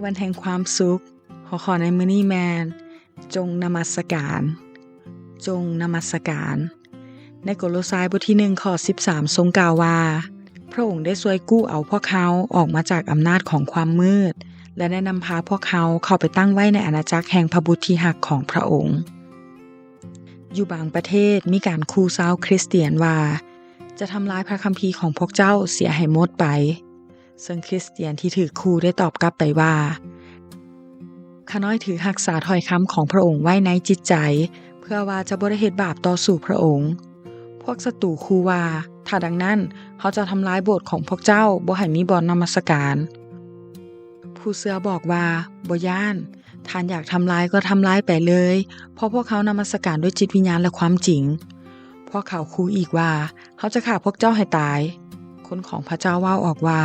วันแห่งความสุขขอในมื้อนี้แมนจงนมัสการจงนมัสการในโกโลสายบทที่1ข้อ13ทรงกล่าวว่าพระองค์ได้ช่วยกู้เอาพวกเขาออกมาจากอำนาจของความมืดและได้นำพาพวกเขาเข้าไปตั้งไว้ในอาณาจักรแห่งพระบุตรที่หักของพระองค์อยู่บางประเทศมีการขู่ชาวคริสเตียนว่าจะทำลายพระคัมภีร์ของพวกเจ้าเสียให้หมดไปซึ่งคริสเตียนที่ถูกขู่ได้ตอบกลับไปว่าข้าน้อยถือรักษาถ้อยคำของพระองค์ไว้ในจิตใจเพื่อว่าจะบ่ได้เฮ็ดบาปต่อสู่พระองค์พวกศัตรูขู่ว่าถ้าดังนั้นเขาจะทำลายโบสถ์ของพวกเจ้าบ่ให้มีบ่อนนมัสการผู้เชื่อบอกว่าบ่ย้านท่านอยากทำลายก็ทำลายไปเลยเพราะพวกเขานมัสการด้วยจิตวิญญาณและความจริงพวกเขาขู่อีกว่าเขาจะฆ่าพวกเจ้าให้ตายคนของพระเจ้าว่าออกว่า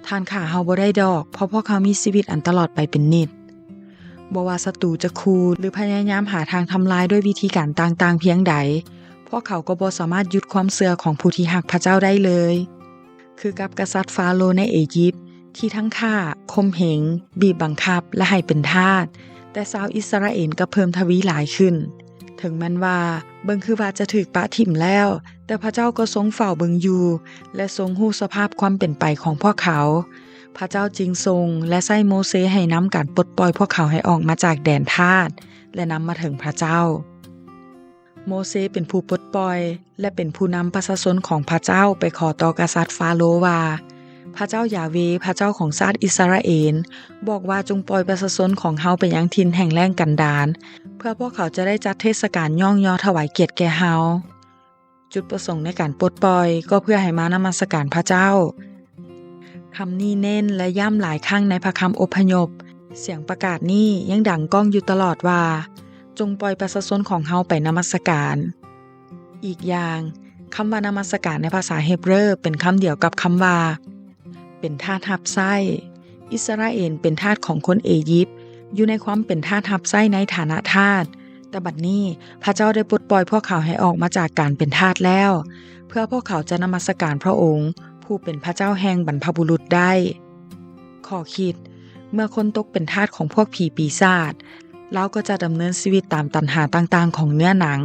ท่านฆ่าเฮาบ่ได้ดอกเพราะพวกเขามีชีวิตอันตลอดไปเป็นนิจบ่ว่าศัตรูจะขู่หรือพยายามหาทางทำลายด้วยวิธีการต่างๆเพียงใดพวกเขาก็บ่สามารถหยุดความเชื่อของผู้ที่รักพระเจ้าได้เลยคือกับกษัตริย์ฟาโรห์ในอียิปต์ที่ทั้งฆ่าข่มเหงบีบบังคับและให้เป็นทาสแต่ชาวอิสราเอลก็เพิ่มทวีหลายขึ้นถึงแม้นว่าเบิ่งคือว่าจะถูกปะทิ่มแล้วแต่พระเจ้าก็ทรงเฝ้าเบิ่งอยู่และทรงรู้สภาพความเป็นไปของพวกเขาพระเจ้าจึงทรงและใช้โมเสสให้นำการปลดปล่อยพวกเขาให้ออกมาจากแดนทาสและนำมาถึงพระเจ้าโมเสสเป็นผู้ปลดปล่อยและเป็นผู้นำประชาชนของพระเจ้าไปขอต่อกษัตริย์ฟาโรห์ว่าพระเจ้ายาเวห์พระเจ้าของชาติอิสราเอลบอกว่าจงปล่อยประชาชนของเฮาไปยังถิ่นแห่งแล้งกันดารเพื่อพวกเขาจะได้จัดเทศกาลย่องยอถวายเกียรติแก่เฮาจุดประสงค์ในการปลดปล่อยก็เพื่อให้มานมัสการพระเจ้าคำนี้เน้นและย้ำหลายครั้งในพระคำอพยพเสียงประกาศนี้ยังดังก้องอยู่ตลอดว่าจงปล่อยประชาชนของเฮาไปนมัสการอีกอย่างคำว่านมัสการในภาษาเฮบรูเป็นคำเดียวกับคำว่าเป็นทาสรับใช้อิสราเอลเป็นทาสของคนอียิปต์อยู่ในความเป็นทาสรับใช้ในฐานะทาสแต่บัดนี้พระเจ้าได้ปลดปล่อยพวกเขาให้ออกมาจากการเป็นทาสแล้วเพื่อพวกเขาจะนมัสการพระองค์ผู้เป็นพระเจ้าแห่งบรรพบุรุษได้ข้อคิดเมื่อคนตกเป็นทาสของพวกผีปีศาจเราก็จะดำเนินชีวิตตามตัณหาต่างๆของเนื้อหนัง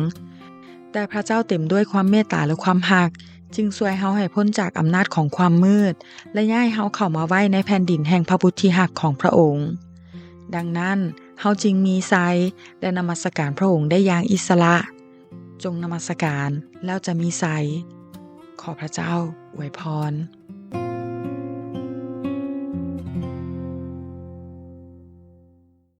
แต่พระเจ้าเต็มด้วยความเมตตาและความรักจึงช่วยเฮาให้พ้นจากอำนาจของความมืดและย้ายเฮาเข้ามาไว้ในแผ่นดินแห่งพระบุตรที่รักของพระองค์ดังนั้นเฮาจึงมีไซและนมัสการพระองค์ได้อย่างอิสระจงนมัสการแล้วจะมีไซขอพระเจ้าอวยพร